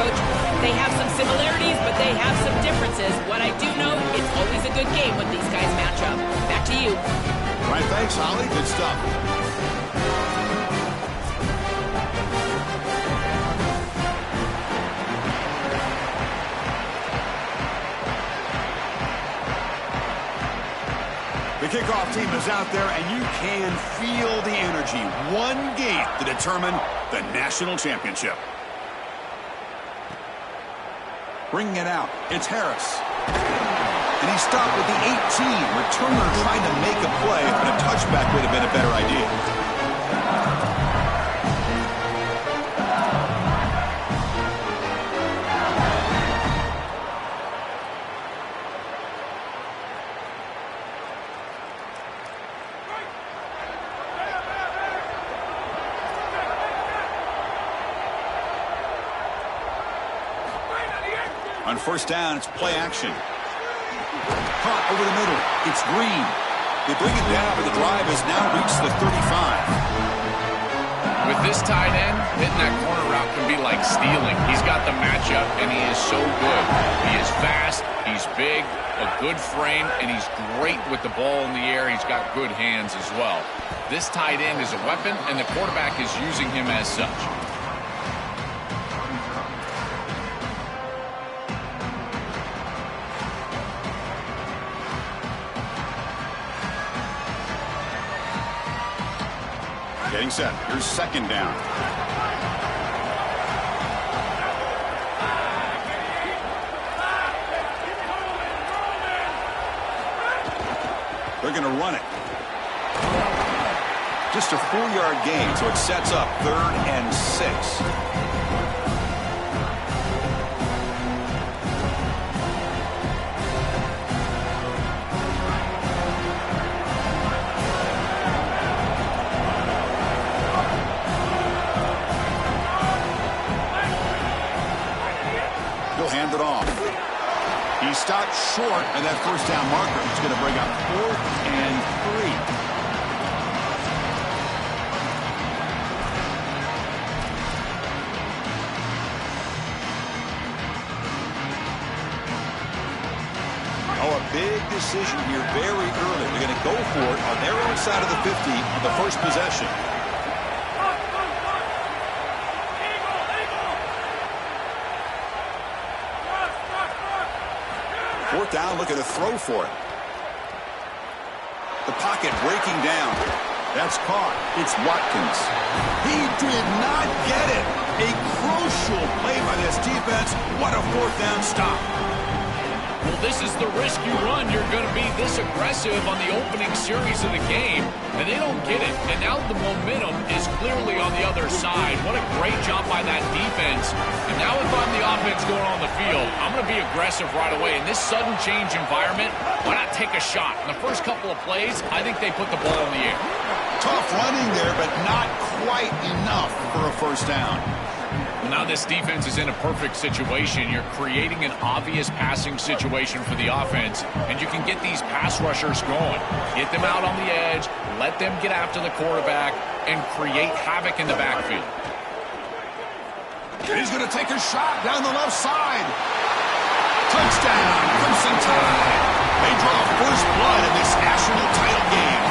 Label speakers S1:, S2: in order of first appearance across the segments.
S1: Coach. They have some similarities, but they have some differences. What I do know, it's always a good game when these guys match up. Back to you.
S2: All right, thanks, Holly. Good stuff. The kickoff team is out there, and you can feel the energy. One game to determine the national championship. Bringing it out, it's Harris. And he stopped with the 18. Returner trying to make a play, but a touchback would have been a better idea. On first down, it's play action. Caught over the middle. It's Green. They bring it down, but the drive has now reached the 35.
S3: With this tight end, hitting that corner route can be like stealing. He's got the matchup, and he is so good. He is fast, he's big, a good frame, and he's great with the ball in the air. He's got good hands as well. This tight end is a weapon, and the quarterback is using him as such.
S2: Getting set. Here's second down. They're going to run it. Just a 4-yard gain, so it sets up 3rd and 6. Hand it off. He stopped short of that first down marker. He's going to bring up 4th and 3. Oh, a big decision here very early. They're going to go for it on their own side of the 50 on the first possession. Fourth down, looking to throw for it. The pocket breaking down. That's caught. It's Watkins. He did not get it. A crucial play by this defense. What a 4th down stop.
S3: Well, this is the risk you run. You're going to be this aggressive on the opening series of the game, and they don't get it. And now the momentum is clearly on the other side. What a great job by that defense. And now if I'm the offense going on the field, I'm going to be aggressive right away. In this sudden change environment, why not take a shot? In the first couple of plays, I think they put the ball in the air.
S2: Tough running there, but not quite enough for a first down.
S3: Well, now this defense is in a perfect situation. You're creating an obvious passing situation for the offense, and you can get these pass rushers going. Get them out on the edge, let them get after the quarterback, and create havoc in the backfield.
S2: He's going to take a shot down the left side. Touchdown, Crimson Tide. They draw first blood in this national title game.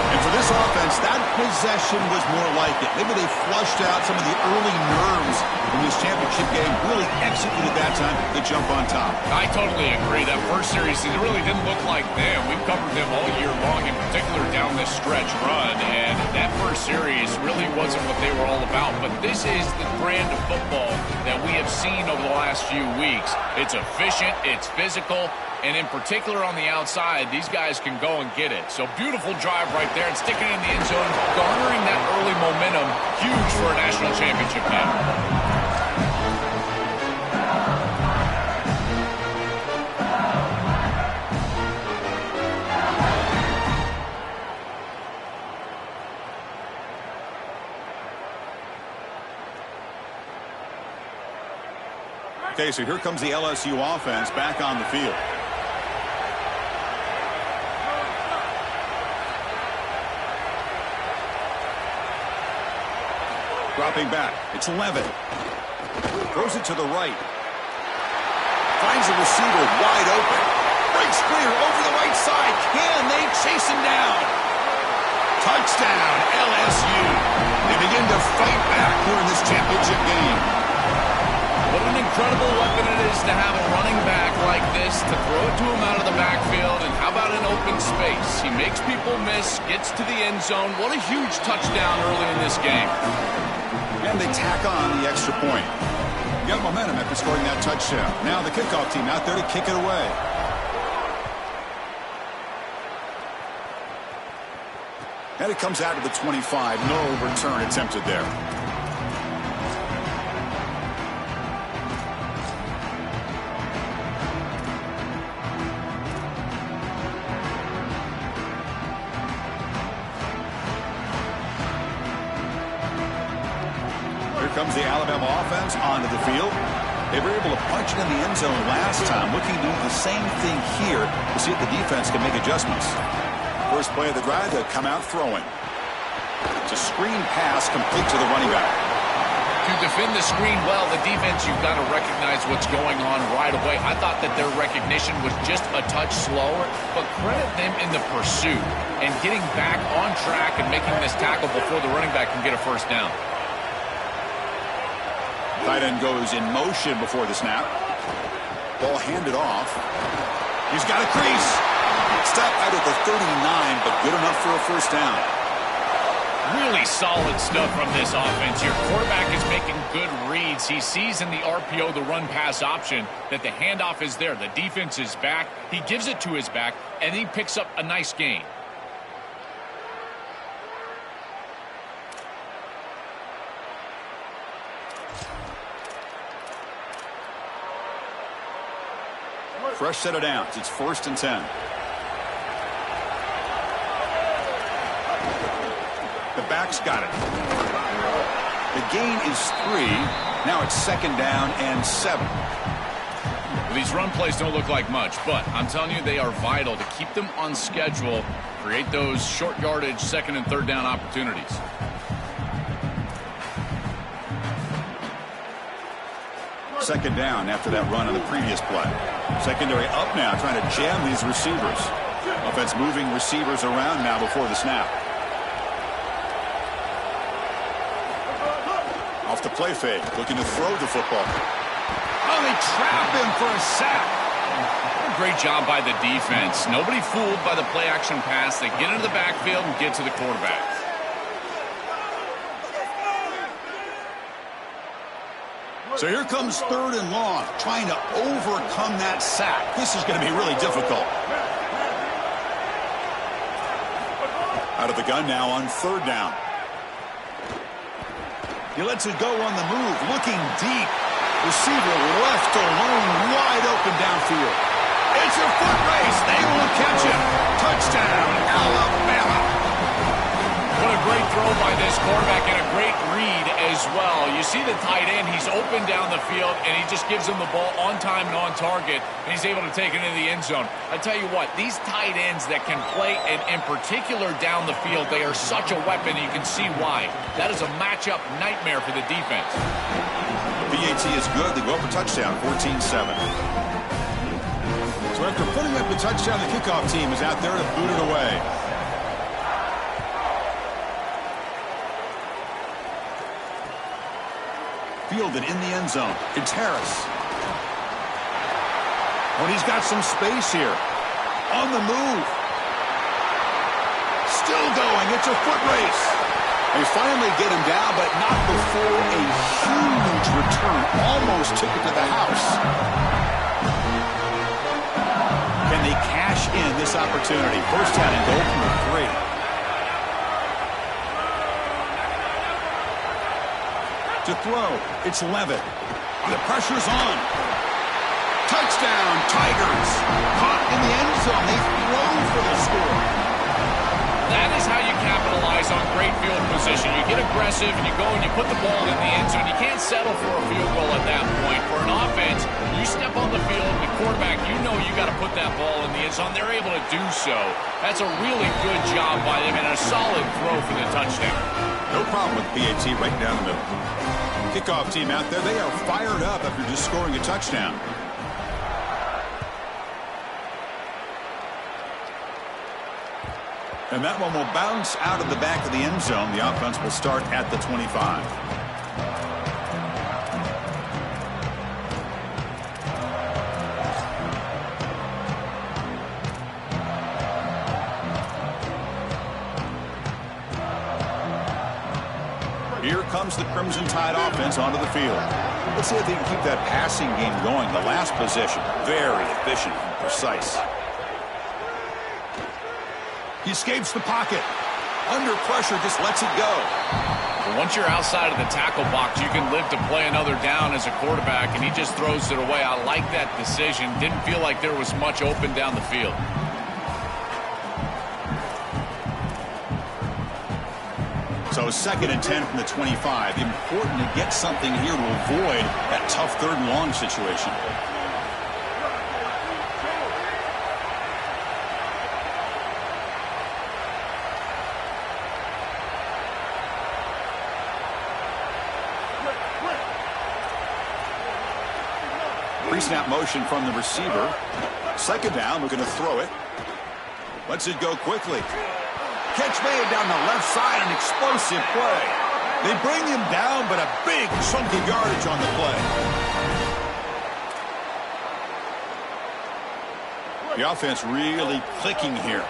S2: And for this offense, that possession was more like it. Maybe they flushed out some of the early nerves in this championship game, really executed that time to jump on top.
S3: I totally agree. That first series, it really didn't look like them. We've covered them all year long, in particular down this stretch run, and that first series really wasn't what they were all about. But this is the brand of football that we have seen over the last few weeks. It's efficient, it's physical, and in particular on the outside, these guys can go and get it. So beautiful drive right there and sticking it in the end zone, garnering that early momentum, huge for a national championship game.
S2: Okay, so here comes the LSU offense back on the field. Dropping back, it's Levin. Throws it to the right. Finds a receiver wide open. Breaks clear over the right side. Can they chase him down? Touchdown, LSU. They begin to fight back here in this championship game.
S3: What an incredible weapon it is to have a running back like this, to throw it to him out of the backfield, and how about an open space? He makes people miss, gets to the end zone. What a huge touchdown early in this game.
S2: And they tack on the extra point. You got momentum after scoring that touchdown. Now the kickoff team out there to kick it away. And it comes out to the 25. No return attempted there. Comes the Alabama offense onto the field. They were able to punch it in the end zone last time. Looking to do the same thing here to see if the defense can make adjustments. First play of the drive, they'll come out throwing. It's a screen pass complete to the running back.
S3: To defend the screen well, the defense, you've got to recognize what's going on right away. I thought that their recognition was just a touch slower, but credit them in the pursuit and getting back on track and making this tackle before the running back can get a first down.
S2: Tight end goes in motion before the snap. Ball handed off. He's got a crease. Stop out at the 39, but good enough for a first down.
S3: Really solid stuff from this offense. Your quarterback is making good reads. He sees in the RPO, the run-pass option, that the handoff is there. The defense is back. He gives it to his back, and he picks up a nice gain.
S2: Fresh set of downs. It's 1st and 10. The back's got it. The gain is 3. Now it's 2nd down and 7.
S3: Well, these run plays don't look like much, but I'm telling you, they are vital to keep them on schedule, create those short yardage 2nd and 3rd down opportunities.
S2: Second down after that run on the previous play. Secondary up now, trying to jam these receivers. Offense moving receivers around now before the snap. Off the play fake, looking to throw the football. Oh, they trap him for a sack.
S3: Great job by the defense. Nobody fooled by the play-action pass. They get into the backfield and get to the quarterback.
S2: So here comes 3rd and long, trying to overcome that sack. This is going to be really difficult. Out of the gun now on 3rd down. He lets it go on the move, looking deep. Receiver left alone, wide open downfield. It's a foot race. They will catch him. Touchdown, Alabama.
S3: What a great throw by this quarterback and a great read as well. You see the tight end, he's open down the field, and he just gives him the ball on time and on target, and he's able to take it into the end zone. I tell you what, these tight ends that can play, and in particular down the field, they are such a weapon, and you can see why. That is a matchup nightmare for the defense.
S2: BAT is good. They go up a touchdown, 14-7. So after putting up the touchdown, the kickoff team is out there to boot it away. Fielded in the end zone. It's Harris. Oh, he's got some space here. On the move. Still going. It's a foot race. They finally get him down, but not before a huge return. Almost took it to the house. Can they cash in this opportunity? First down and goal from the 3. To throw, it's Levitt. The pressure's on. Touchdown, Tigers. Caught in the end zone. They throw for the score.
S3: That is how you capitalize on great field position. You get aggressive and you go and you put the ball in the end zone. You can't settle for a field goal at that point. For an offense, you step on the field, the quarterback, you know you got to put that ball in the end zone. They're able to do so. That's a really good job by them and a solid throw for the touchdown.
S2: No problem with BAT right down the middle. Kickoff team out there, they are fired up after just scoring a touchdown. And that one will bounce out of the back of the end zone. The offense will start at the 25. Here comes the Crimson Tide offense onto the field. Let's see if they can keep that passing game going. The last possession, very efficient and precise. He escapes the pocket. Under pressure, just lets it go.
S3: Well, once you're outside of the tackle box, you can live to play another down as a quarterback, and he just throws it away. I like that decision. Didn't feel like there was much open down the field.
S2: So 2nd and 10 from the 25. Important to get something here to avoid that tough 3rd and long situation. Pre-snap motion from the receiver. 2nd down, we're going to throw it. Lets it go quickly. Catch made down the left side, an explosive play. They bring him down, but a big chunk of yardage on the play. The offense really clicking here.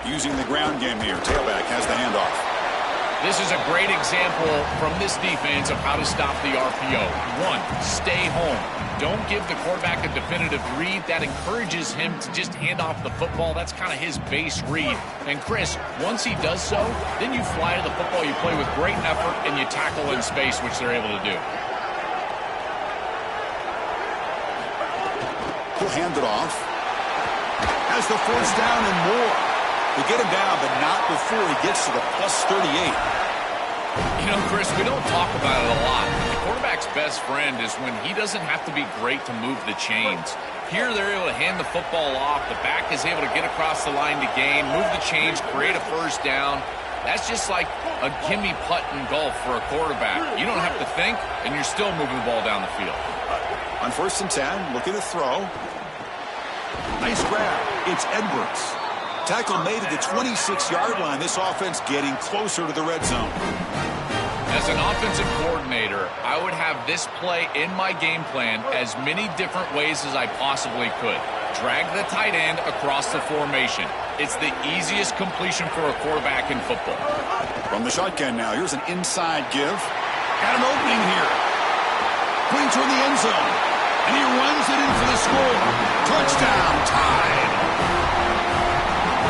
S2: Using the ground game here. Tailback has the handoff.
S3: This is a great example from this defense of how to stop the RPO. 1, stay home. Don't give the quarterback a definitive read. That encourages him to just hand off the football. That's kind of his base read. And Chris, once he does so, then you fly to the football, you play with great effort, and you tackle in space, which they're able to do.
S2: He'll hand it off. Has the 4th down and more. They get him down, but not before he gets to the +38.
S3: You know, Chris, we don't talk about it a lot. The quarterback's best friend is when he doesn't have to be great to move the chains. Here, they're able to hand the football off. The back is able to get across the line to gain, move the chains, create a 1st down. That's just like a gimme putt in golf for a quarterback. You don't have to think, and you're still moving the ball down the field.
S2: On 1st and 10, looking to throw. Nice grab. It's Edwards. Tackle made at the 26-yard line. This offense getting closer to the red zone.
S3: As an offensive coordinator, I would have this play in my game plan as many different ways as I possibly could. Drag the tight end across the formation. It's the easiest completion for a quarterback in football.
S2: From the shotgun now, here's an inside give. Got an opening here. Going toward the end zone. And he runs it in for the score. Touchdown, Tide.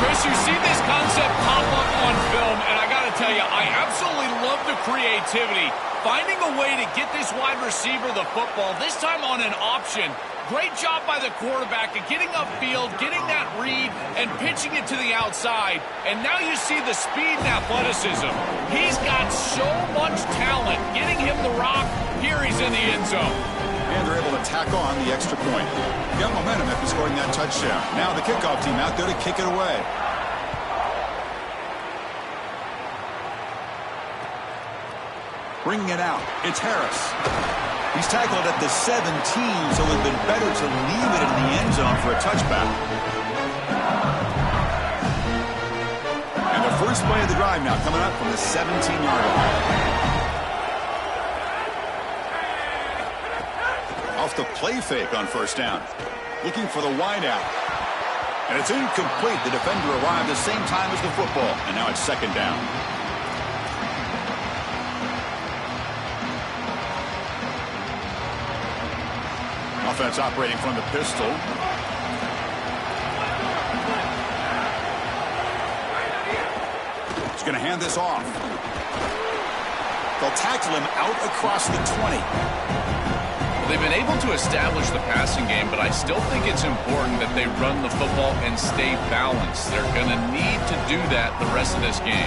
S3: Chris, you see this concept pop up on film, and I got to tell you, I absolutely love the creativity. Finding a way to get this wide receiver the football, this time on an option. Great job by the quarterback at getting upfield, getting that read, and pitching it to the outside. And now you see the speed and athleticism. He's got so much talent. Getting him the rock, here he's in the end zone.
S2: And they're able to tack on the extra point. Got momentum after scoring that touchdown. Now the kickoff team out there to kick it away. Bringing it out. It's Harris. He's tackled at the 17, so it would have been better to leave it in the end zone for a touchback. And the first play of the drive now coming up from the 17-yard line. Off the play fake on 1st down. Looking for the wideout. And it's incomplete. The defender arrived the same time as the football. And now it's 2nd down. Offense operating from the pistol. He's going to hand this off. They'll tackle him out across the 20.
S3: They've been able to establish the passing game, but I still think it's important that they run the football and stay balanced. They're going to need to do that the rest of this game.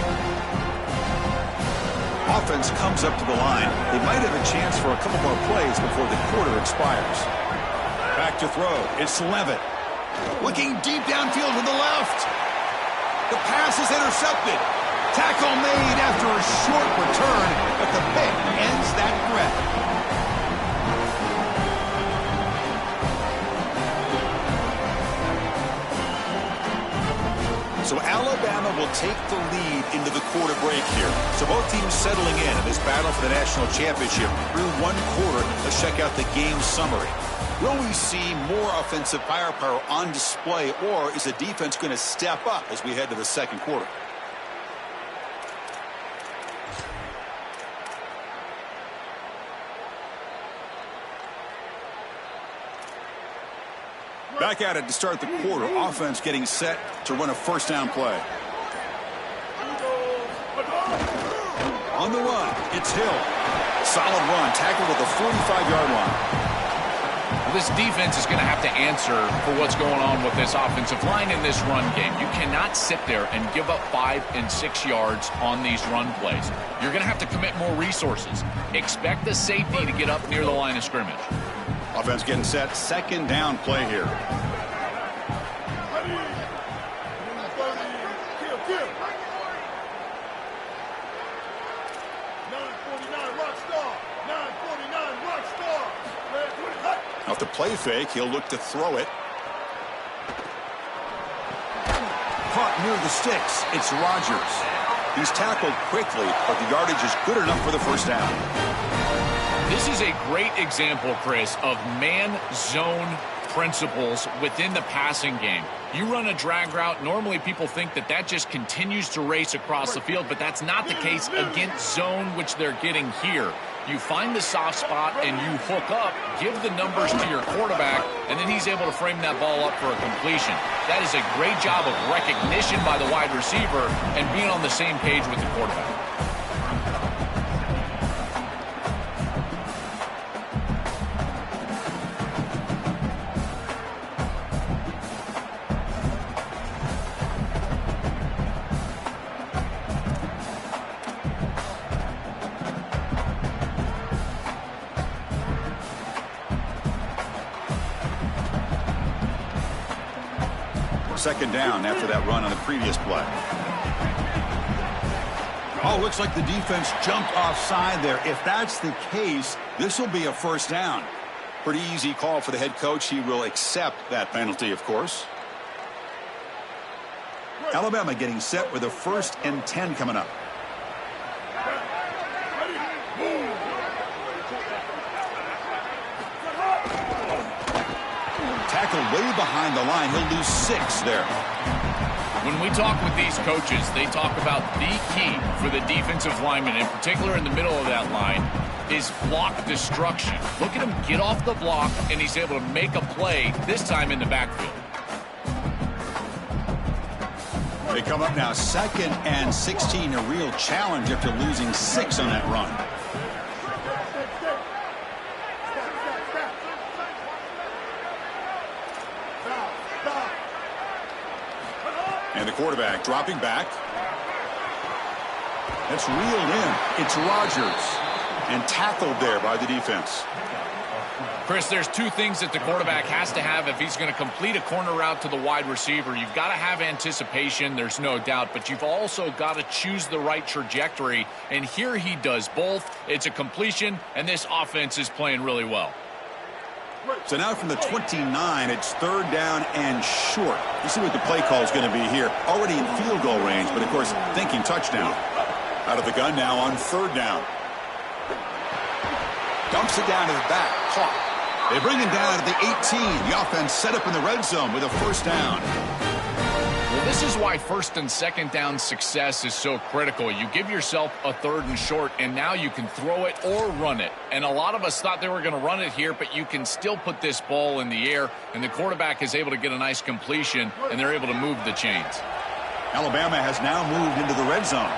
S2: Offense comes up to the line. They might have a chance for a couple more plays before the quarter expires. Back to throw. It's Levitt. Looking deep downfield to the left. The pass is intercepted. Tackle made after a short return, but the pick ends that threat. So Alabama will take the lead into the quarter break here. So both teams settling in this battle for the national championship through one quarter. Let's check out the game summary. Will we see more offensive firepower on display, or is the defense going to step up as we head to the second quarter? Back at it to start the quarter. Offense getting set to run a first down play. On the run, it's Hill. Solid run, tackled at the 45-yard line.
S3: This defense is going to have to answer for what's going on with this offensive line in this run game. You cannot sit there and give up 5 and 6 yards on these run plays. You're going to have to commit more resources. Expect the safety to get up near the line of scrimmage.
S2: Offense getting set. Second down play here. Off the play fake, he'll look to throw it. Caught near the sticks. It's Rodgers. He's tackled quickly, but the yardage is good enough for the first down.
S3: This is a great example, Chris, of man-zone principles within the passing game. You run a drag route, normally people think that that just continues to race across the field, but that's not the case against zone, which they're getting here. You find the soft spot and you hook up, give the numbers to your quarterback, and then he's able to frame that ball up for a completion. That is a great job of recognition by the wide receiver and being on the same page with the quarterback.
S2: Second down after that run on the previous play. Oh, looks like the defense jumped offside there. If that's the case, this will be a first down. Pretty easy call for the head coach. He will accept that penalty, of course. Alabama getting set with a 1st and 10 coming up. Tackled way behind the line. He'll lose 6 there.
S3: When we talk with these coaches, they talk about the key for the defensive lineman, in particular in the middle of that line, is block destruction. Look at him get off the block, and he's able to make a play, this time in the backfield.
S2: They come up now 2nd and 16, a real challenge after losing 6 on that run. And the quarterback dropping back. That's reeled in. It's Rodgers. And tackled there by the defense.
S3: Chris, there's 2 things that the quarterback has to have if he's going to complete a corner route to the wide receiver. You've got to have anticipation, there's no doubt, but you've also got to choose the right trajectory, and here he does both. It's a completion, and this offense is playing really well.
S2: So now from the 29, it's 3rd down and short. You see what the play call is going to be here. Already in field goal range, but of course thinking touchdown. Out of the gun now on 3rd down. Dumps it down to the back. Caught. They bring him down to the 18. The offense set up in the red zone with a first down.
S3: Well, this is why 1st and 2nd down success is so critical. You give yourself a 3rd and short, and now you can throw it or run it. And a lot of us thought they were going to run it here, but you can still put this ball in the air, and the quarterback is able to get a nice completion, and they're able to move the chains.
S2: Alabama has now moved into the red zone.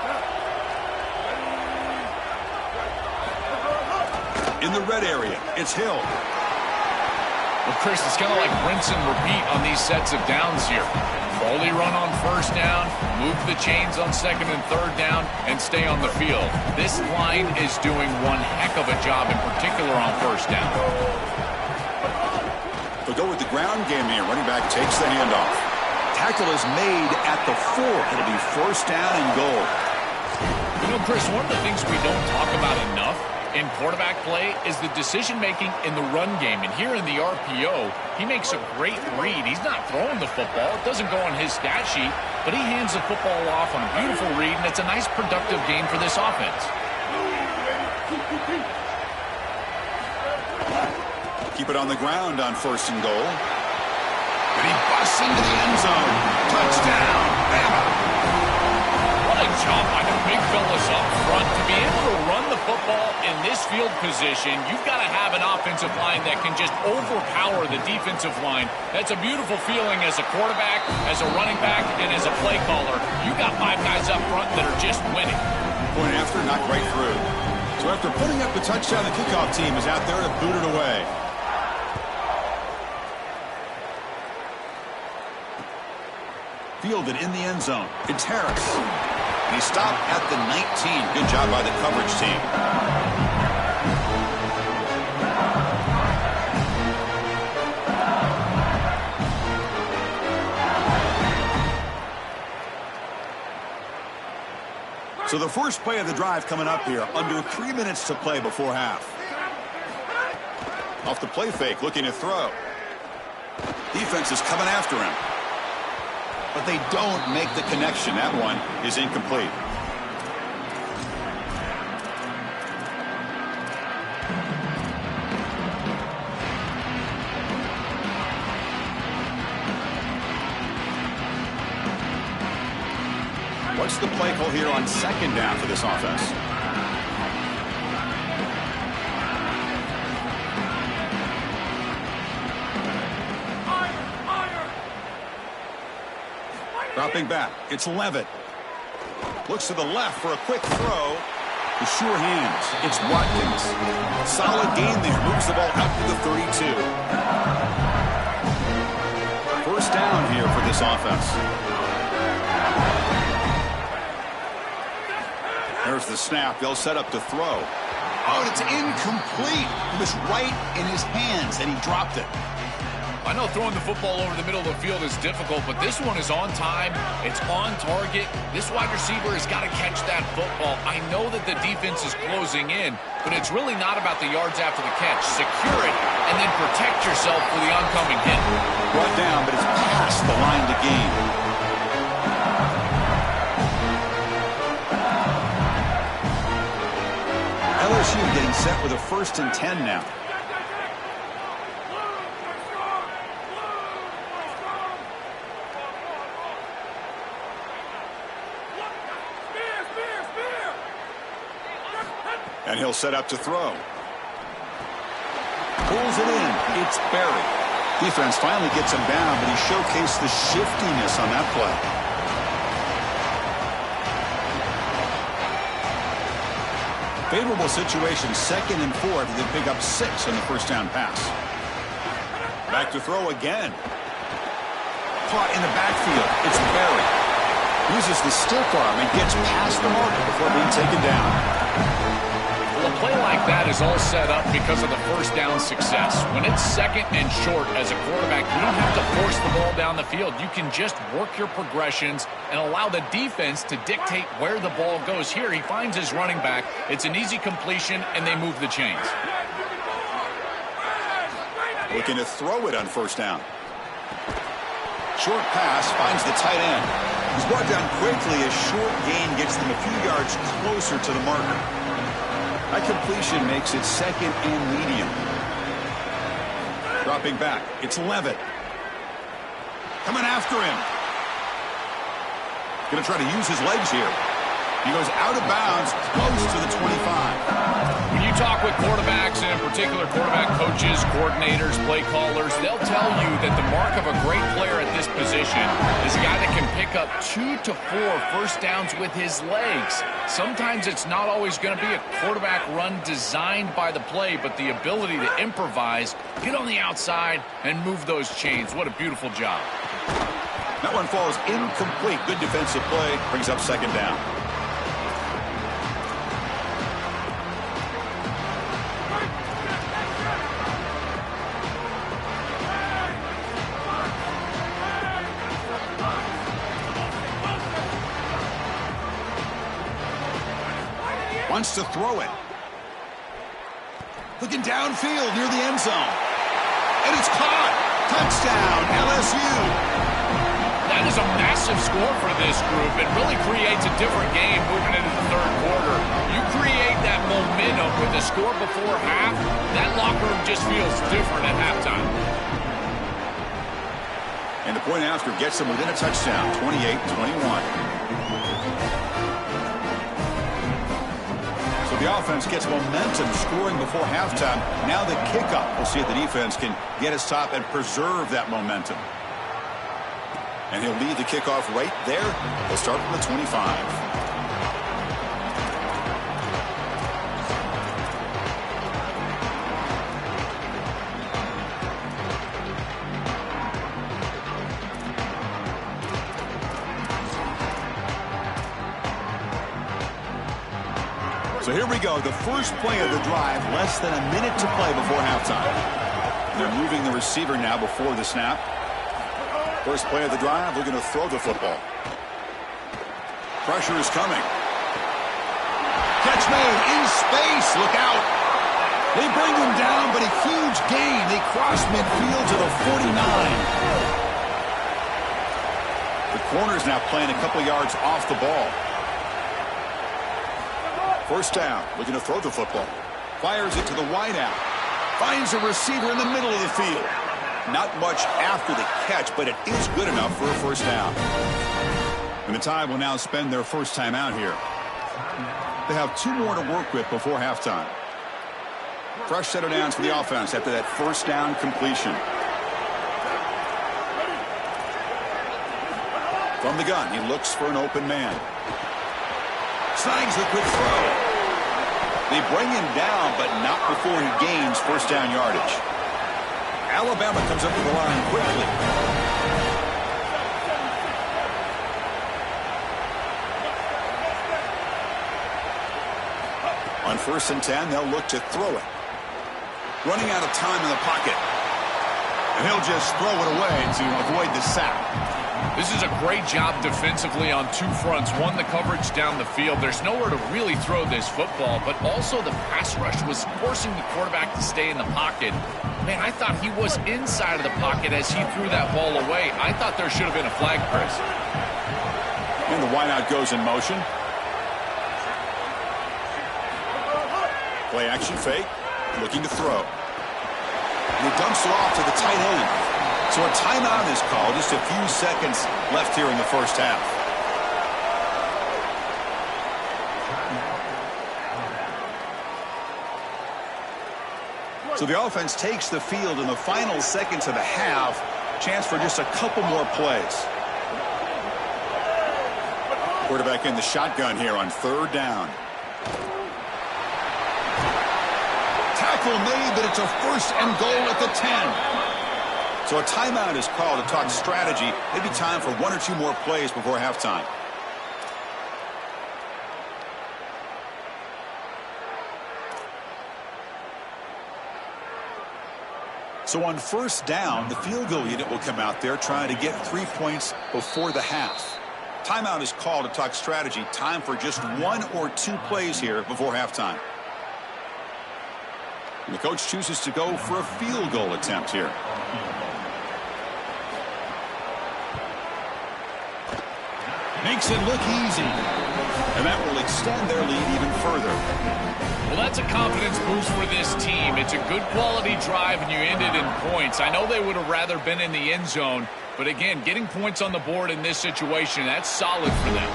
S2: In the red area, it's Hill.
S3: Well, Chris, it's kind of like rinse and repeat on these sets of downs here. Only run on 1st down, move the chains on 2nd and 3rd down, and stay on the field. This line is doing one heck of a job, in particular on 1st down.
S2: They'll go with the ground game here. Running back takes the handoff. Tackle is made at the 4. It'll be 1st down and goal.
S3: You know, Chris, one of the things we don't talk about enough in quarterback play is the decision-making in the run game. And here in the RPO, he makes a great read. He's not throwing the football. It doesn't go on his stat sheet, but he hands the football off on a beautiful read, and it's a nice, productive game for this offense.
S2: Keep it on the ground on 1st and goal. And he busts into the end zone. Touchdown, Bama.
S3: What a job by the big fellas up front. To be able to run the football in this field position, you've got to have an offensive line that can just overpower the defensive line. That's a beautiful feeling as a quarterback, as a running back, and as a play caller. You got 5 guys up front that are just winning.
S2: Point after, knocked right through. So after putting up the touchdown, the kickoff team is out there to boot it away. Fielded in the end zone. It's Harris. And he stopped at the 19. Good job by the coverage team. So the first play of the drive coming up here. Under 3 minutes to play before half. Off the play fake, looking to throw. Defense is coming after him. But they don't make the connection. That one is incomplete. What's the play call here on 2nd down for this offense? Dropping back, it's Levitt. Looks to the left for a quick throw. With sure hands, it's Watkins. Solid gain there, moves the ball out to the 32. First down here for this offense. There's the snap, they'll set up to throw. Oh, and it's incomplete. It was right in his hands, and he dropped it.
S3: I know throwing the football over the middle of the field is difficult, but this one is on time. It's on target. This wide receiver has got to catch that football. I know that the defense is closing in, but it's really not about the yards after the catch. Secure it, and then protect yourself for the oncoming hit.
S2: Brought down, but it's past the line to gain. LSU getting set with a 1st and 10 now. And he'll set up to throw. Pulls it in. It's Berry. Defense finally gets him down, but he showcased the shiftiness on that play. Favorable situation, 2nd and 4 after they pick up 6 on the first down pass. Back to throw again. Caught in the backfield. It's Berry. Uses the stiff arm and gets past the marker before being taken down.
S3: A play like that is all set up because of the first down success. When it's 2nd and short as a quarterback, you don't have to force the ball down the field. You can just work your progressions and allow the defense to dictate where the ball goes. Here, he finds his running back. It's an easy completion, and they move the chains.
S2: Looking to throw it on 1st down. Short pass finds the tight end. He's brought down quickly as short gain gets them a few yards closer to the marker. That completion makes it 2nd and medium. Dropping back, it's Levitt. Coming after him. Going to try to use his legs here. He goes out of bounds, close to the 25.
S3: When you talk with quarterbacks, and in particular quarterback coaches, coordinators, play callers, they'll tell you that the mark of a great player at this position is a guy that can pick up 2 to 4 first downs with his legs. Sometimes it's not always going to be a quarterback run designed by the play, but the ability to improvise, get on the outside, and move those chains. What a beautiful job.
S2: That one falls incomplete. Good defensive play. Brings up 2nd down. Wants to throw it. Looking downfield near the end zone. And it's caught. Touchdown, LSU.
S3: That is a massive score for this group. It really creates a different game moving into the third quarter. You create that momentum with the score before half, that locker room just feels different at halftime.
S2: And the point after gets them within a touchdown, 28-21. So the offense gets momentum scoring before halftime. Now the kickoff. We'll see if the defense can get a stop and preserve that momentum. And he'll lead the kickoff right there. They'll start from the 25. So here we go, the first play of the drive, less than a minute to play before halftime. They're moving the receiver now before the snap. First play of the drive, they're going to throw the football. Pressure is coming. Catch made in space, look out. They bring him down, but a huge gain. They cross midfield to the 49. The corner's now playing a couple yards off the ball. First down, looking to throw the football. Fires it to the wideout. Finds a receiver in the middle of the field. Not much after the catch, but it is good enough for a first down. And the Tide will now spend their first time out here. They have 2 more to work with before halftime. Fresh set of downs for the offense after that first down completion. From the gun, he looks for an open man. Snags the quick throw. They bring him down, but not before he gains first down yardage. Alabama comes up to the line quickly. On 1st and 10, they'll look to throw it. Running out of time in the pocket. And he'll just throw it away to avoid the sack.
S3: This is a great job defensively on 2 fronts. One, the coverage down the field. There's nowhere to really throw this football, but also the pass rush was forcing the quarterback to stay in the pocket. Man, I thought he was inside of the pocket as he threw that ball away. I thought there should have been a flag, Chris.
S2: And the wideout goes in motion. Play action fake, looking to throw. And he dumps it off to the tight end. So a timeout is called. Just a few seconds left here in the first half. So the offense takes the field in the final seconds of the half. Chance for just a couple more plays. Quarterback in the shotgun here on 3rd down. Tackle made, but it's a 1st and goal at the 10. So a timeout is called to talk strategy. Maybe time for 1 or 2 more plays before halftime. So on 1st down, the field goal unit will come out there trying to get 3 points before the half. Timeout is called to talk strategy. Time for just 1 or 2 plays here before halftime. And the coach chooses to go for a field goal attempt here. Makes it look easy. And that will extend their lead even further.
S3: Well, that's a confidence boost for this team. It's a good quality drive, and you ended in points. I know they would have rather been in the end zone, but again, getting points on the board in this situation, that's solid for them.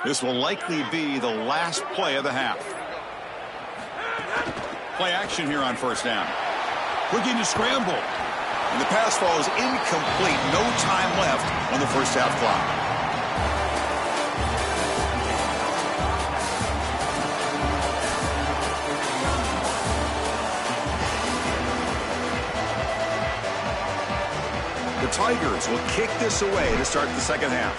S2: This will likely be the last play of the half. Play action here on 1st down. Looking to scramble. And the pass falls incomplete. No time left on the first half clock. The Tigers will kick this away to start the second half.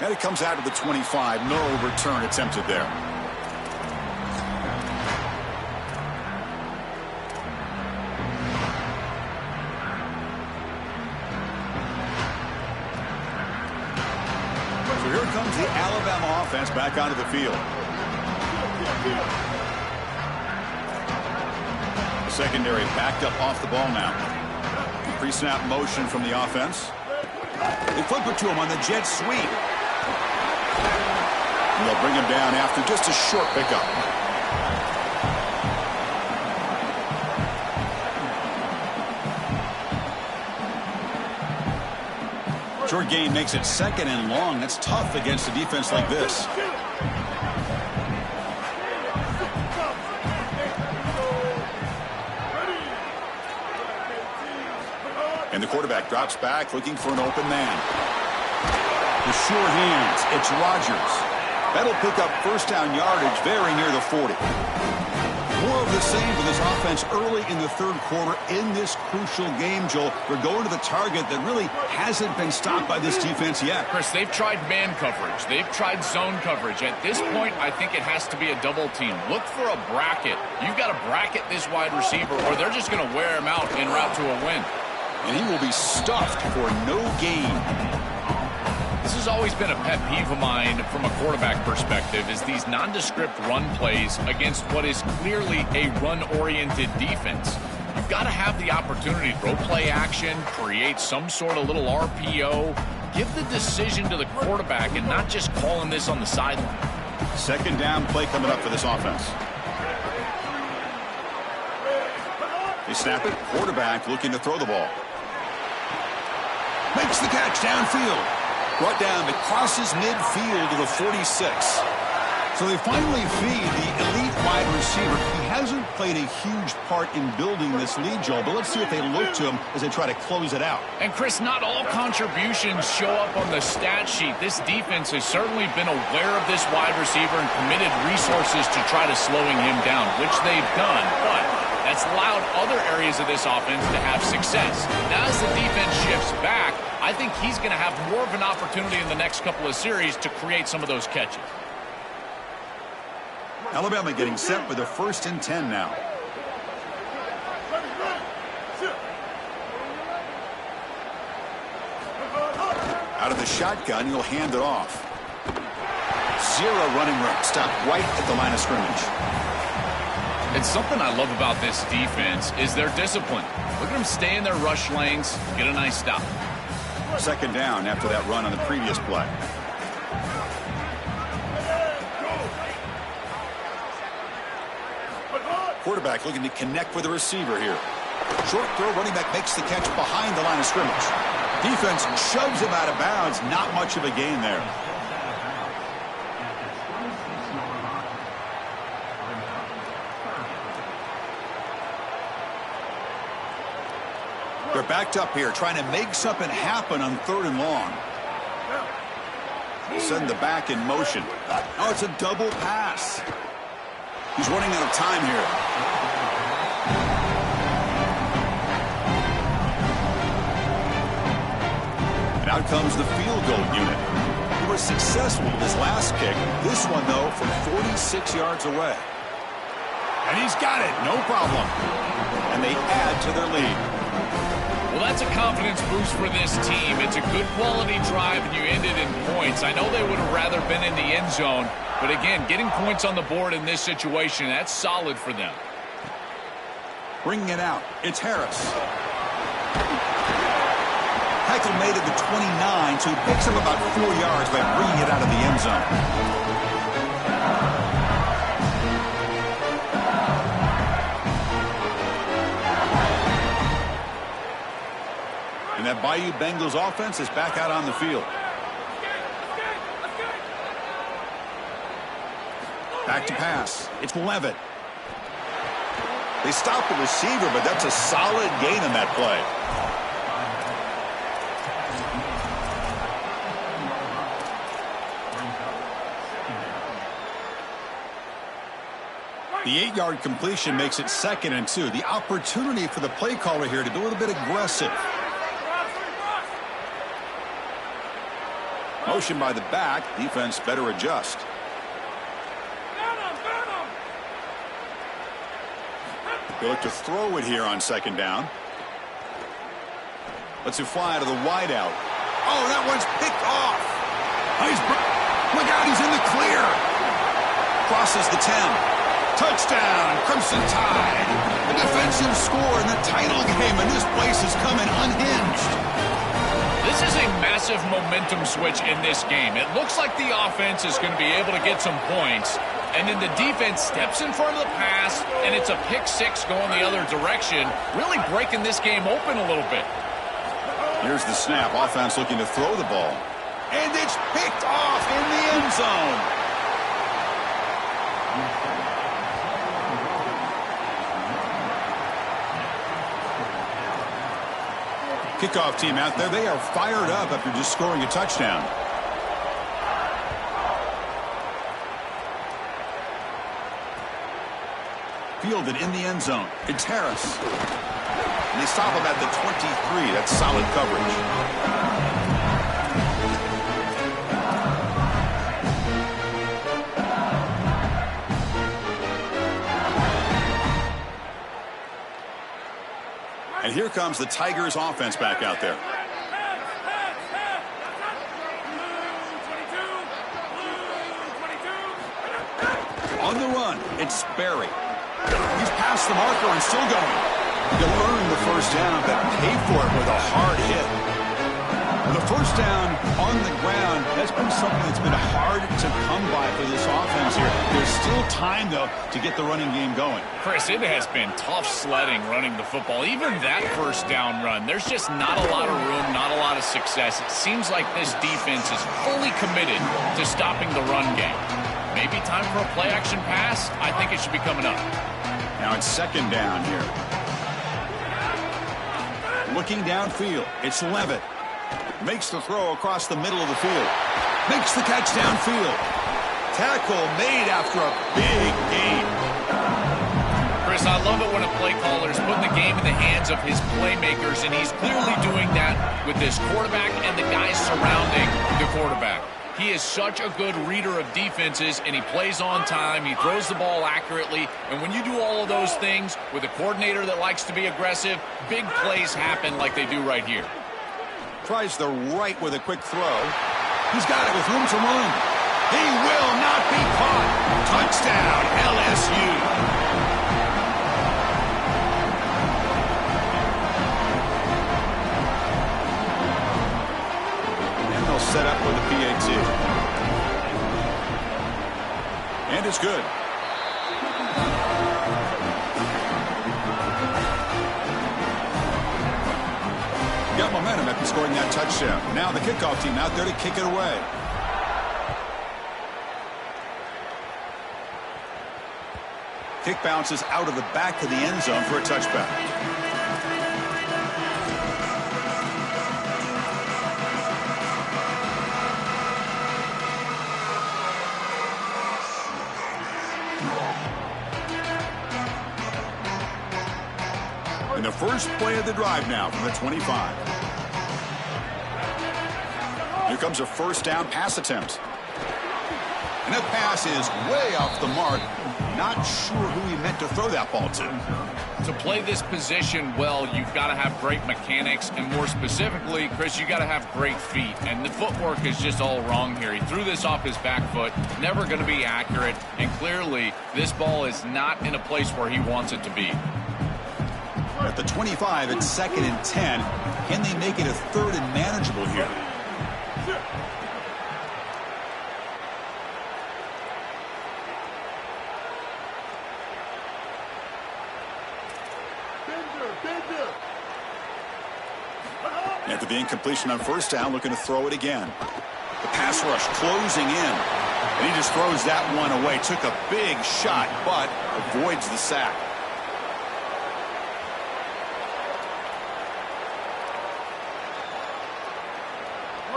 S2: And it comes out of the 25. No return attempted there. So here comes the Alabama offense back onto the field. The secondary backed up off the ball now. Pre-snap motion from the offense. They flip it to him on the jet sweep. And they'll bring him down after just a short pickup. Short gain makes it second and long. That's tough against a defense like this. And the quarterback drops back looking for an open man. The sure hands. It's Rodgers. That'll pick up first down yardage very near the 40. More of the same for this offense early in the third quarter in this crucial game, Joel. They're going to the target that really hasn't been stopped by this defense yet.
S3: Chris, they've tried man coverage. They've tried zone coverage. At this point, I think it has to be a double team. Look for a bracket. You've got to bracket this wide receiver, or they're just going to wear him out en route to a win.
S2: And he will be stuffed for no gain.
S3: This has always been a pet peeve of mine from a quarterback perspective, is these nondescript run plays against what is clearly a run-oriented defense. You've got to have the opportunity to throw play action, create some sort of little RPO, give the decision to the quarterback and not just call him this on the sideline.
S2: Second down play coming up for this offense. They snap it. Quarterback looking to throw the ball. Makes the catch downfield. Brought down, but crosses midfield to the 46. So they finally feed the elite wide receiver. He hasn't played a huge part in building this lead, Joel, but let's see if they look to him as they try to close it out.
S3: And, Chris, not all contributions show up on the stat sheet. This defense has certainly been aware of this wide receiver and committed resources to try to slowing him down, which they've done, but that's allowed other areas of this offense to have success. Now, as the defense shifts back, I think he's going to have more of an opportunity in the next couple of series to create some of those catches.
S2: Alabama getting set for the 1st and 10 now. Out of the shotgun, he'll hand it off. Zero running room. Stopped right at the line of scrimmage.
S3: It's something I love about this defense is their discipline. Look at them stay in their rush lanes, get a nice stop.
S2: Second down after that run on the previous play. Quarterback looking to connect with the receiver here. Short throw, running back makes the catch behind the line of scrimmage. Defense shoves him out of bounds. Not much of a gain there. They're backed up here, trying to make something happen on 3rd and long. Send the back in motion. Oh, it's a double pass. He's running out of time here. And out comes the field goal unit. He was successful in his last kick. This one, though, from 46 yards away. And he's got it, no problem. And they add to their lead.
S3: Well, that's a confidence boost for this team. It's a good quality drive, and you ended in points. I know they would have rather been in the end zone, but again, getting points on the board in this situation, that's solid for them.
S2: Bringing it out, it's Harris. Heichel made it to 29, so he picks up about 4 yards by bringing it out of the end zone. And that Bayou Bengals offense is back out on the field. Back to pass. It's Levitt. They stop the receiver, but that's a solid gain on that play. The 8-yard completion makes it 2nd and 2. The opportunity for the play caller here to be a little bit aggressive. Motion by the back. Defense better adjust. They look to throw it here on 2nd down. Let's it fly out of the wideout. Oh, that one's picked off. Look out, he's in the clear. Crosses the 10. Touchdown, Crimson Tide. A defensive score in the title game, and this place is coming unhinged.
S3: This is a massive momentum switch in this game. It looks like the offense is going to be able to get some points, and then the defense steps in front of the pass, and it's a pick 6 going the other direction, really breaking this game open a little bit.
S2: Here's the snap. Offense looking to throw the ball. And it's picked off in the end zone. Kickoff team out there. They are fired up after just scoring a touchdown. Fielded in the end zone. It's Harris. And they stop him at the 23. That's solid coverage. And here comes the Tigers offense back out there. On the run, it's Berry. He's past the marker and still going. He'll earn the first down, but pay for it with a hard hit. The first down on the ground, that's been something that's been hard to come by for this offense here. There's still time, though, to get the running game going.
S3: Chris, it has been tough sledding running the football. Even that first down run, there's just not a lot of room, not a lot of success. It seems like this defense is fully committed to stopping the run game. Maybe time for a play-action pass? I think it should be coming up.
S2: Now it's 2nd down here. Looking downfield, it's Levitt. Makes the throw across the middle of the field. Makes the catch downfield. Tackle made after a big gain.
S3: Chris, I love it when a play caller is putting the game in the hands of his playmakers, and he's clearly doing that with this quarterback and the guys surrounding the quarterback. He is such a good reader of defenses, and he plays on time. He throws the ball accurately, and when you do all of those things with a coordinator that likes to be aggressive, big plays happen like they do right here.
S2: Tries the right with a quick throw. He's got it with room to run. He will not be caught. Touchdown, LSU. And they'll set up with a PAT. And it's good. Got momentum after scoring that touchdown. Now the kickoff team out there to kick it away. Kick bounces out of the back of the end zone for a touchback. And the first play of the drive now from the 25. Here comes a first down pass attempt. And that pass is way off the mark. Not sure who he meant to throw that ball to.
S3: To play this position well, you've got to have great mechanics, and more specifically, Chris, you got to have great feet. And the footwork is just all wrong here. He threw this off his back foot, never going to be accurate, and clearly this ball is not in a place where he wants it to be.
S2: At the 25, it's 2nd and 10. Can they make it a 3rd and manageable here? After the incompletion on first down, looking to throw it again. The pass rush closing in. And he just throws that one away. Took a big shot, but avoids the sack.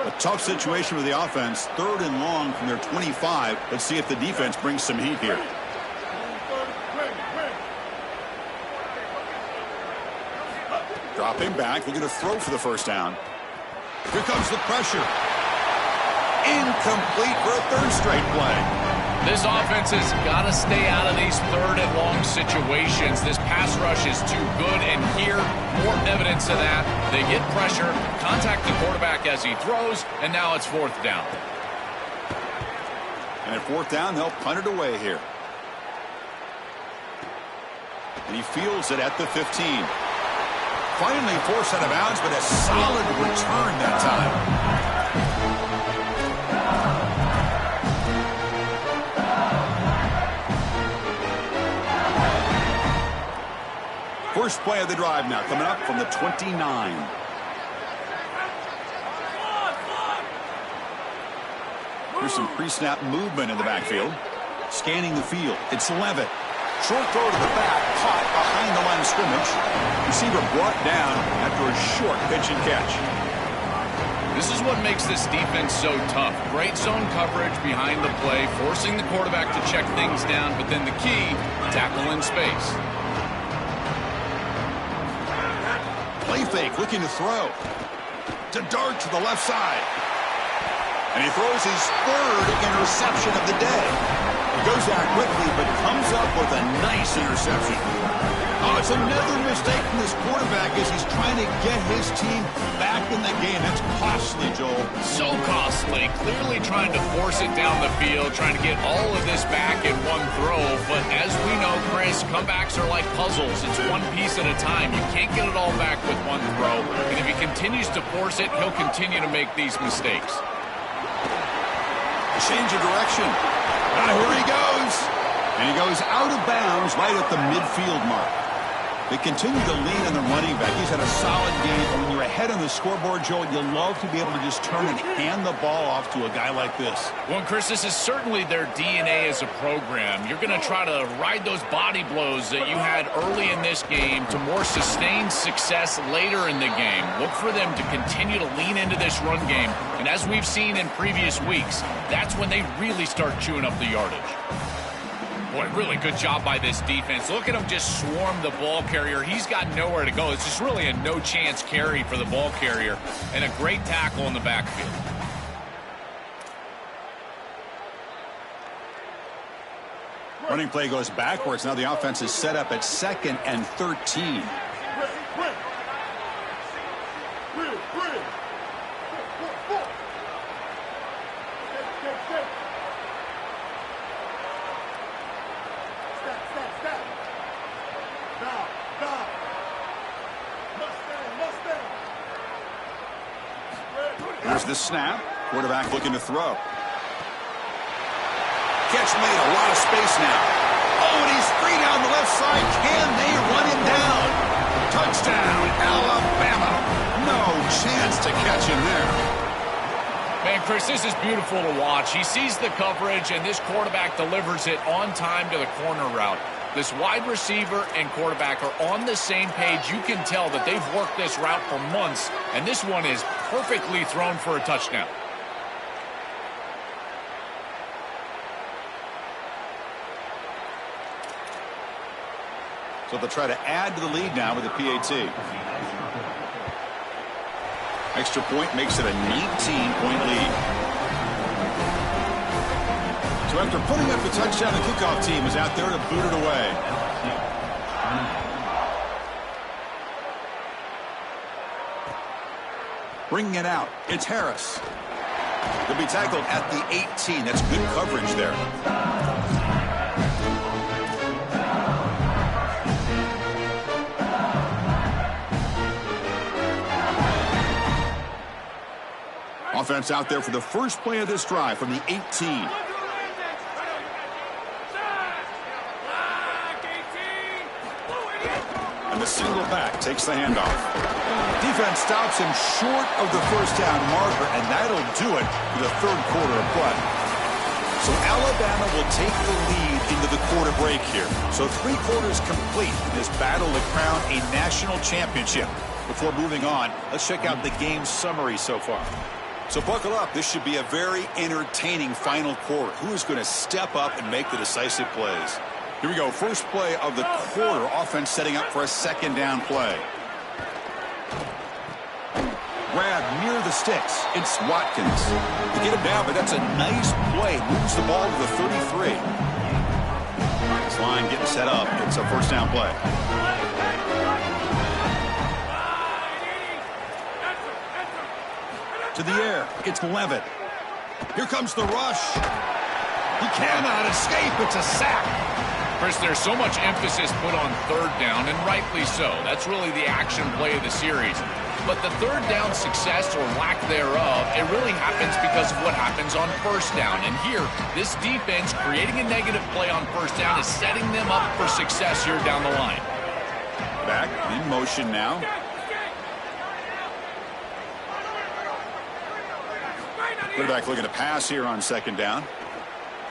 S2: A tough situation with the offense. 3rd and long from their 25. Let's see if the defense brings some heat here. Dropping back, looking to throw for the first down. Here comes the pressure. Incomplete for a third straight play.
S3: This offense has got to stay out of these third and long situations. This pass rush is too good, and here, more evidence of that. They get pressure, contact the quarterback as he throws, and now it's fourth down.
S2: And at fourth down, they'll punt it away here. And he fields it at the 15. Finally forced out of bounds, but a solid return that time. First play of the drive now, coming up from the 29. Here's some pre-snap movement in the backfield. Scanning the field. It's Levitt. Short throw to the back, caught behind the line of scrimmage. Receiver brought down after a short pitch and catch.
S3: This is what makes this defense so tough. Great zone coverage behind the play, forcing the quarterback to check things down, but then the key, tackle in space.
S2: Play fake, looking to throw. To dart to the left side. And he throws his third interception of the day. He goes out quickly, but comes up with a nice interception. Oh, it's another mistake from this quarterback as he's trying to get his team back in the game. That's costly, Joel.
S3: So costly. Clearly trying to force it down the field, trying to get all of this back in one throw. But as we know, Chris, comebacks are like puzzles. It's one piece at a time. You can't get it all back with one throw. And if he continues to force it, he'll continue to make these mistakes.
S2: Change of direction. Here he goes. And he goes out of bounds right at the midfield mark. They continue to lean on the running back. He's had a solid game. And when you're ahead on the scoreboard, Joel, you love to be able to just turn and hand the ball off to a guy like this.
S3: Well, Chris, this is certainly their DNA as a program. You're going to try to ride those body blows that you had early in this game to more sustained success later in the game. Look for them to continue to lean into this run game. And as we've seen in previous weeks, that's when they really start chewing up the yardage. Boy, really good job by this defense. Look at him just swarm the ball carrier. He's got nowhere to go. It's just really a no-chance carry for the ball carrier, and a great tackle in the backfield.
S2: Running play goes backwards. Now the offense is set up at 2nd and 13. Here's the snap. Quarterback looking to throw. Catch made, a lot of space now. Oh, and he's free down the left side. Can they run him down? Touchdown, Alabama. No chance to catch him there.
S3: Man, Chris, this is beautiful to watch. He sees the coverage, and this quarterback delivers it on time to the corner route. This wide receiver and quarterback are on the same page. You can tell that they've worked this route for months, and this one is perfectly thrown for a touchdown.
S2: So they'll try to add to the lead now with a PAT. Extra point makes it a 19-point lead. So after putting up the touchdown, the kickoff team is out there to boot it away. Bringing it out, it's Harris. He'll be tackled at the 18. That's good coverage there. Offense out there for the first play of this drive from the 18. And the single back takes the handoff. Defense stops him short of the first down marker, and that'll do it for the third quarter of play. So Alabama will take the lead into the quarter break here. So 3 quarters complete in this battle to crown a national championship. Before moving on, let's check out the game summary so far. So buckle up. This should be a very entertaining final quarter. Who is going to step up and make the decisive plays? Here we go. First play of the quarter. Offense setting up for a second down play. Grab near the sticks. It's Watkins. They get him down, but that's a nice play. Moves the ball to the 33. This line getting set up. It's a first down play. To the air. It's Levitt. Here comes the rush. He cannot escape. It's a sack.
S3: Chris, there's so much emphasis put on third down, and rightly so. That's really the action play of the series. But the third down success or lack thereof, it really happens because of what happens on first down. And here, this defense creating a negative play on first down is setting them up for success here down the line.
S2: Back in motion now. Quarterback looking to pass here on second down.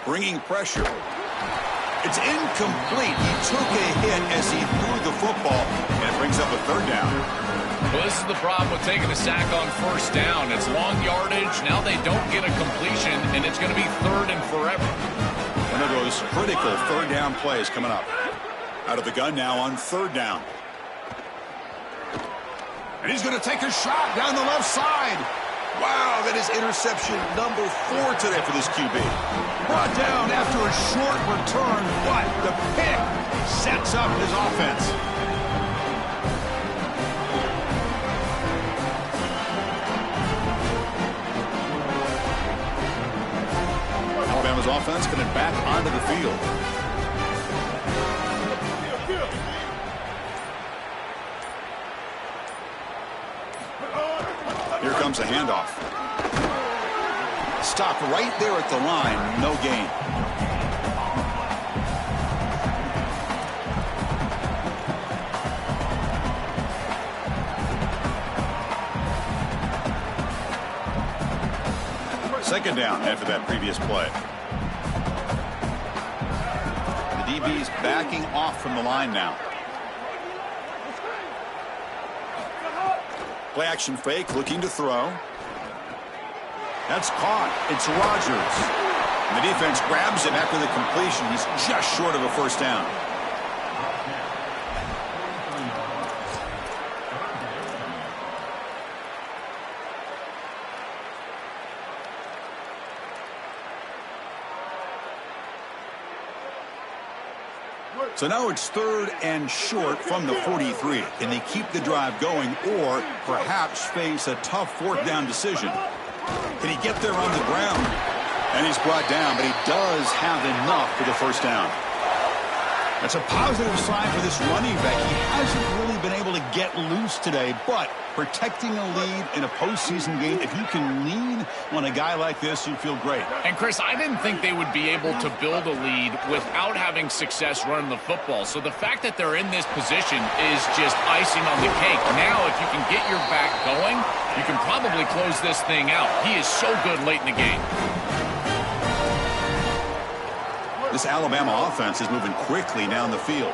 S2: Bringing pressure. It's incomplete. He took a hit as he threw the football, and it brings up a third down.
S3: Well, this is the problem with taking a sack on first down. It's long yardage. Now they don't get a completion, and it's going to be third and forever.
S2: One of those critical third down plays coming up. Out of the gun now on third down. And he's going to take a shot down the left side. Wow, that is interception number 4 today for this QB. Brought down after a short return, but the pick sets up his offense. Alabama's offense coming back onto the field. Here comes a handoff. Stopped right there at the line. No gain. Second down after that previous play. The DB's backing off from the line now. Play action fake, looking to throw. That's caught. It's Rodgers. And the defense grabs him after the completion. He's just short of a first down. So now it's third and short from the 43. Can they keep the drive going or perhaps face a tough fourth down decision? Can he get there on the ground? And he's brought down, but he does have enough for the first down. That's a positive sign for this running back. He hasn't really been able to get loose today, but protecting a lead in a postseason game, if you can lean on a guy like this, you feel great.
S3: And, Chris, I didn't think they would be able to build a lead without having success running the football. So the fact that they're in this position is just icing on the cake. Now, if you can get your back going, you can probably close this thing out. He is so good late in the game.
S2: This Alabama offense is moving quickly down the field.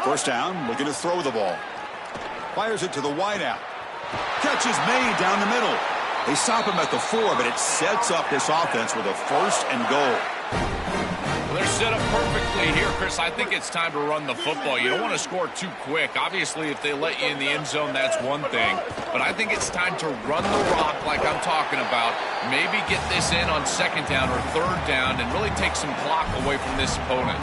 S2: First down, looking to throw the ball. Fires it to the wideout. Catch is made down the middle. They stop him at the 4, but it sets up this offense with a first and goal.
S3: Well, they're set up perfectly here, Chris. I think it's time to run the football. You don't want to score too quick. Obviously, if they let you in the end zone, that's one thing. But I think it's time to run the rock like I'm talking about. Maybe get this in on second down or third down and really take some clock away from this opponent.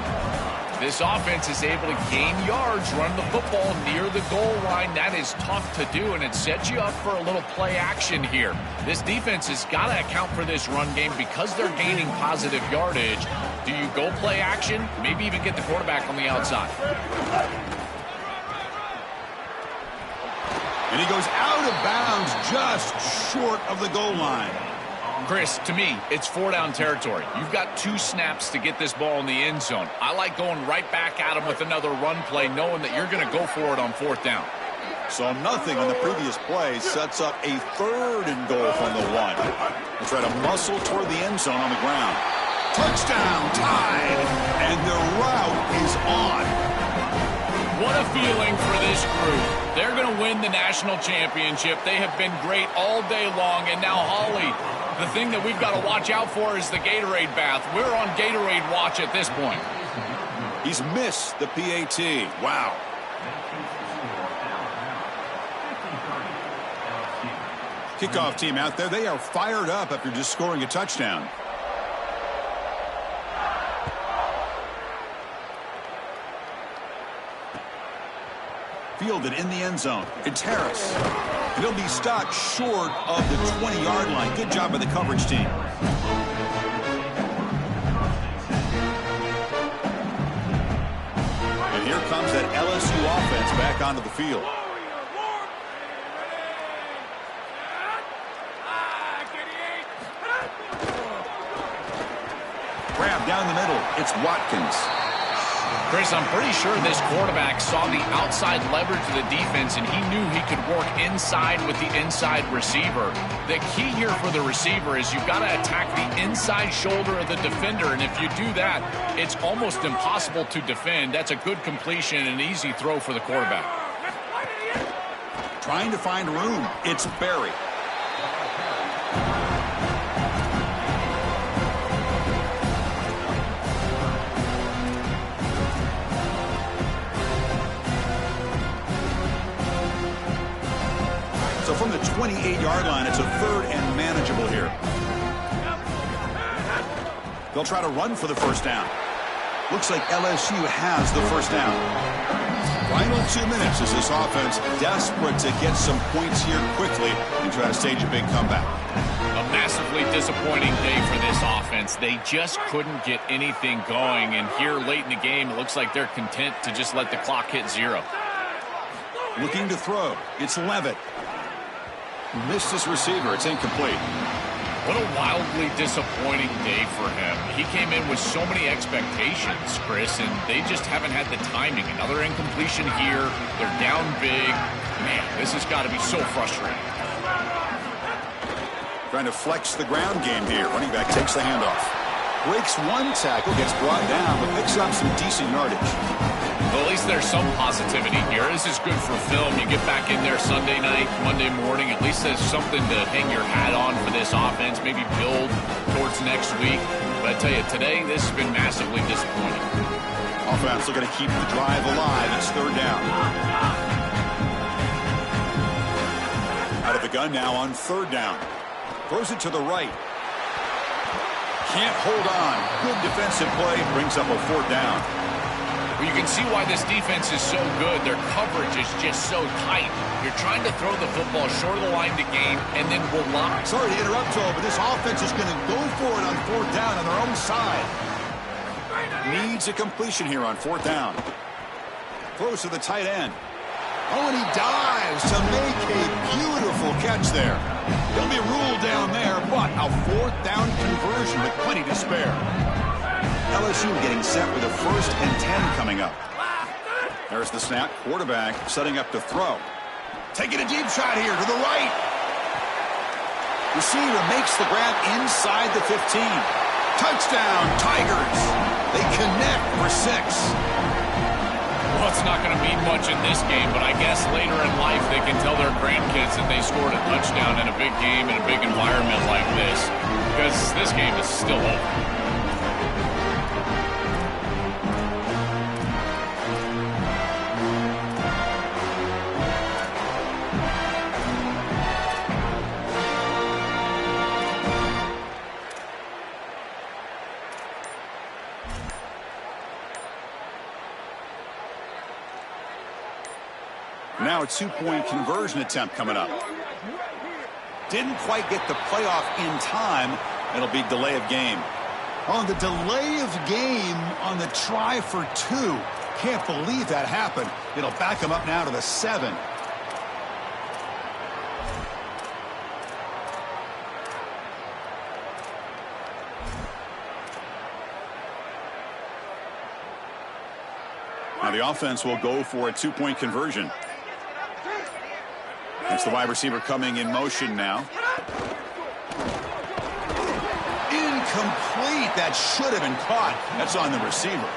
S3: This offense is able to gain yards, run the football near the goal line. That is tough to do, and it sets you up for a little play action here. This defense has got to account for this run game because they're gaining positive yardage. Do you go play action? Maybe even get the quarterback on the outside.
S2: And he goes out of bounds just short of the goal line.
S3: Chris, to me, it's 4-down territory. You've got 2 snaps to get this ball in the end zone. I like going right back at him with another run play, knowing that you're going to go for it on 4th down.
S2: So nothing on the previous play sets up a third and goal from the 1. They try to muscle toward the end zone on the ground. Touchdown, tied, and the route is on.
S3: What a feeling for this group. They're going to win the national championship. They have been great all day long. And now, Holly, the thing that we've got to watch out for is the Gatorade bath. We're on Gatorade watch at this point.
S2: He's missed the PAT. Wow. Kickoff team out there. They are fired up after just scoring a touchdown. Fielded in the end zone. It's Harris. He'll be stopped short of the 20-yard line. Good job by the coverage team. And here comes that LSU offense back onto the field. Grab down the middle. It's Watkins.
S3: Chris, I'm pretty sure this quarterback saw the outside leverage of the defense, and he knew he could work inside with the inside receiver. The key here for the receiver is you've got to attack the inside shoulder of the defender, and if you do that, it's almost impossible to defend. That's a good completion and an easy throw for the quarterback.
S2: Trying to find room. It's Barry. So from the 28-yard line, it's a third and manageable here. They'll try to run for the first down. Looks like LSU has the first down. Final 2 minutes as this offense desperate to get some points here quickly and try to stage a big comeback.
S3: A massively disappointing day for this offense. They just couldn't get anything going, and here late in the game, it looks like they're content to just let the clock hit 0.
S2: Looking to throw. It's Levitt. Missed his receiver. It's incomplete.
S3: What a wildly disappointing day for him. He came in with so many expectations, Chris, and they just haven't had the timing. Another incompletion here. They're down big. Man, this has got to be so frustrating.
S2: Trying to flex the ground game here. Running back takes the handoff. Breaks one tackle, gets brought down, but picks up some decent yardage.
S3: Well, at least there's some positivity here. This is good for film. You get back in there Sunday night, Monday morning. At least there's something to hang your hat on for this offense. Maybe build towards next week. But I tell you, today, this has been massively disappointing.
S2: Offense looking to keep the drive alive. It's third down. Out of the gun now on third down. Throws it to the right. Can't hold on. Good defensive play. Brings up a fourth down.
S3: Well, you can see why this defense is so good. Their coverage is just so tight. You're trying to throw the football short of the line to gain and then rely.
S2: Sorry to interrupt, Joe, but this offense is going to go for it on fourth down on their own side. Needs a completion here on fourth down. Throws to the tight end. Oh, and he dives to make a beautiful catch there. He'll be ruled down there, but a fourth down conversion with plenty to spare. LSU getting set with a 1st and 10 coming up. There's the snap. Quarterback setting up to throw. Taking a deep shot here to the right. Receiver makes the grab inside the 15. Touchdown, Tigers. They connect for 6.
S3: Well, it's not going to mean much in this game, but I guess later in life they can tell their grandkids that they scored a touchdown in a big game in a big environment like this, because this game is still over.
S2: Now a 2-point conversion attempt coming up. Didn't quite get the playoff in time. It'll be delay of game. On the delay of game on the try for 2. Can't believe that happened. It'll back him up now to the 7. Now the offense will go for a 2-point conversion. It's the wide receiver coming in motion now. Incomplete. That should have been caught. That's on the receiver.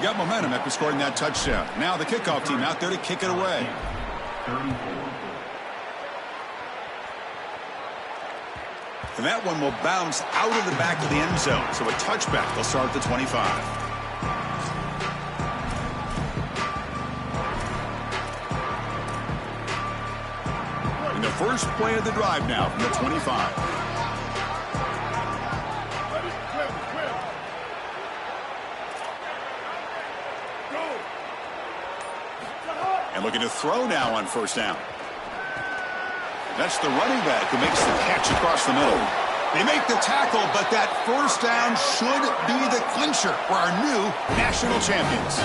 S2: Got momentum after scoring that touchdown. Now the kickoff team out there to kick it away. And that one will bounce out of the back of the end zone. So a touchback. They'll start at the 25. And the first play of the drive now from the 25. And looking to throw now on first down. That's the running back who makes the catch across the middle. They make the tackle, but that first down should be the clincher for our new national champions.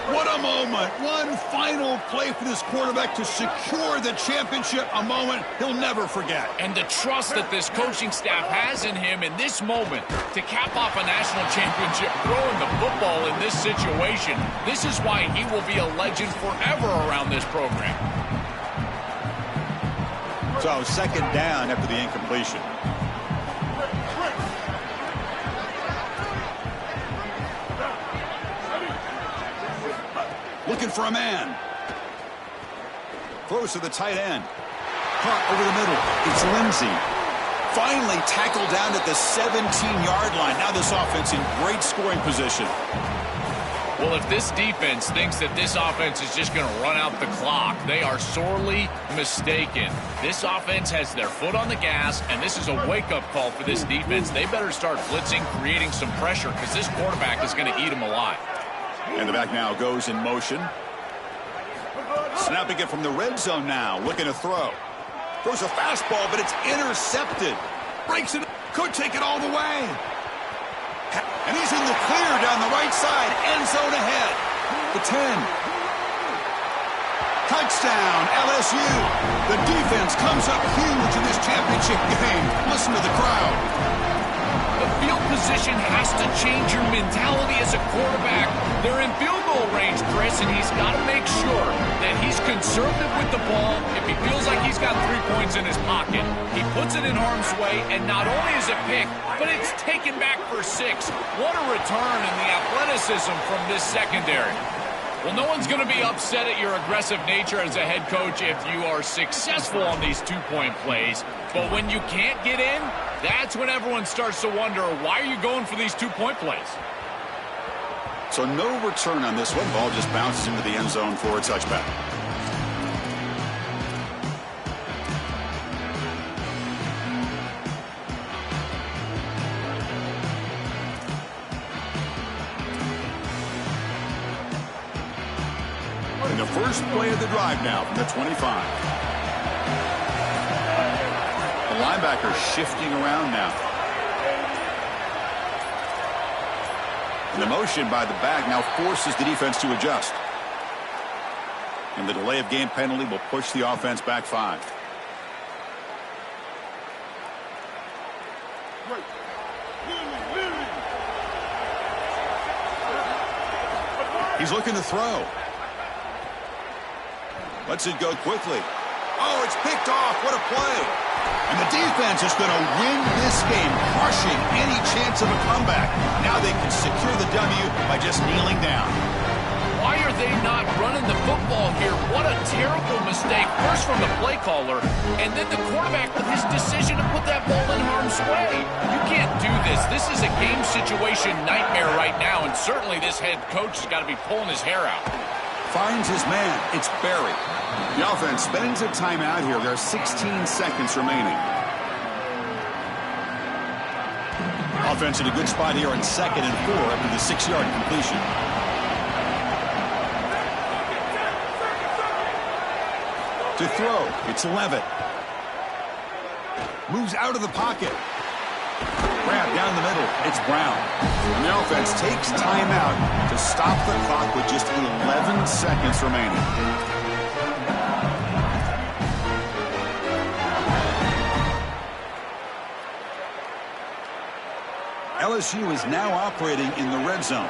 S2: What a moment. One final play for this quarterback to secure the championship, a moment he'll never forget.
S3: And the trust that this coaching staff has in him in this moment to cap off a national championship throwing the football in this situation. This is why he will be a legend forever around this program.
S2: So second down after the incompletion. Looking for a man. Throws to the tight end. Caught over the middle. It's Lindsey. Finally tackled down at the 17-yard line. Now this offense in great scoring position.
S3: Well, if this defense thinks that this offense is just going to run out the clock, they are sorely mistaken. This offense has their foot on the gas, and this is a wake-up call for this defense. They better start blitzing, creating some pressure, because this quarterback is going to eat them alive.
S2: And the back now goes in motion. Snapping it from the red zone now. Looking to throw. Throws a fastball, but it's intercepted. Breaks it. Could take it all the way. And he's in the clear down the right side. End zone ahead. The 10. Touchdown, LSU. The defense comes up huge in this championship game. Listen to the crowd.
S3: The field position has to change your mentality as a quarterback. They're in field goal range, Chris, and he's got to make sure that he's conservative with the ball. If he feels like he's got 3 points in his pocket, he puts it in harm's way, and not only is it picked, but it's taken back for 6. What a return in the athleticism from this secondary. Well, no one's going to be upset at your aggressive nature as a head coach if you are successful on these 2-point plays. But when you can't get in, that's when everyone starts to wonder, why are you going for these 2-point plays?
S2: So no return on this one. Ball just bounces into the end zone for a touchback. And the first play of the drive now from the 25. The linebacker shifting around now. And the motion by the back now forces the defense to adjust. And the delay of game penalty will push the offense back 5. He's looking to throw. Lets it go quickly. Oh, it's picked off. What a play. And the defense is going to win this game, crushing any chance of a comeback. Now they can secure the W by just kneeling down.
S3: Why are they not running the football here? What a terrible mistake. First from the play caller, and then the quarterback with his decision to put that ball in harm's way. You can't do this. This is a game situation nightmare right now, and certainly this head coach has got to be pulling his hair out.
S2: Finds his man. It's Barry. The offense spends a timeout here. There are 16 seconds remaining. Offense in a good spot here on 2nd and 4 after the 6-yard completion. To throw, it's Levitt. Moves out of the pocket. Grab down the middle, it's Brown. And the offense takes timeout to stop the clock with just 11 seconds remaining. LSU is now operating in the red zone.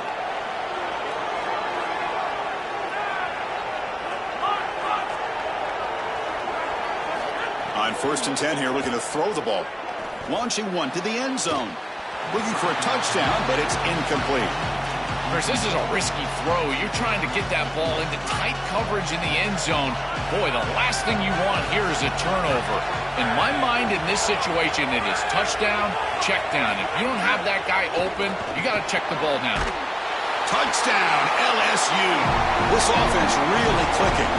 S2: On 1st and 10 here, looking to throw the ball. Launching one to the end zone. Looking for a touchdown, but it's incomplete.
S3: Chris, this is a risky throw. You're trying to get that ball into tight coverage in the end zone. Boy, the last thing you want here is a turnover. In my mind, in this situation, it is touchdown, check down. If you don't have that guy open, you got to check the ball down.
S2: Touchdown, LSU. This offense really clicking.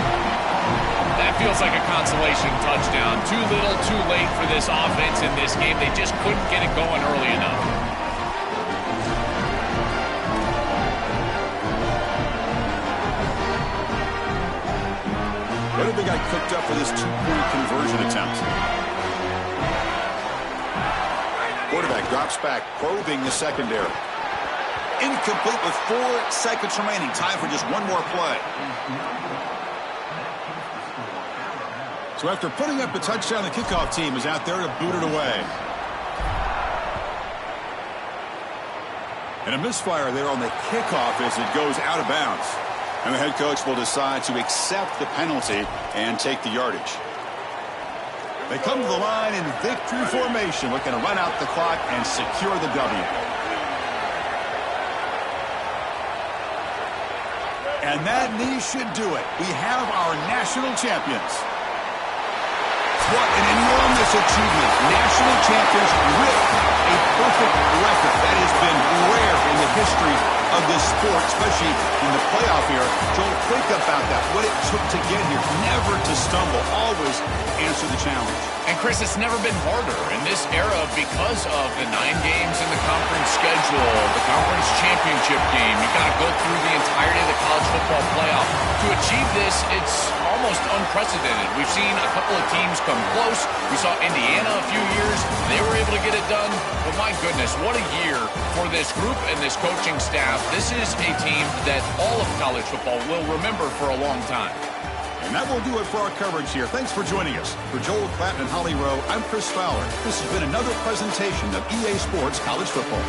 S3: That feels like a consolation touchdown. Too little, too late for this offense in this game. They just couldn't get it going early enough.
S2: What have they got cooked up for this two-point conversion attempt? Quarterback drops back, probing the secondary. Incomplete with 4 seconds remaining. Time for just one more play. So after putting up a touchdown, the kickoff team is out there to boot it away. And a misfire there on the kickoff as it goes out of bounds. And the head coach will decide to accept the penalty and take the yardage. They come to the line in victory formation, looking to run out the clock and secure the W. And that knee should do it. We have our national champions. What an enormous achievement. National champions with a perfect record. That has been rare in the history of this sport, especially in the playoff era. Joel, think about that. What it took to get here. Never to stumble. Always answer the challenge.
S3: And, Chris, it's never been harder in this era because of the 9 games in the conference schedule, the conference championship game. You got to go through the entirety of the college football playoff. To achieve this, it's almost unprecedented. We've seen a couple of teams come close. We saw Indiana a few years. They were able to get it done. But, my goodness, what a year for this group and this coaching staff. This is a team that all of college football will remember for a long time.
S2: And that will do it for our coverage here. Thanks for joining us. For Joel Klatt and Holly Rowe, I'm Chris Fowler. This has been another presentation of EA Sports College Football.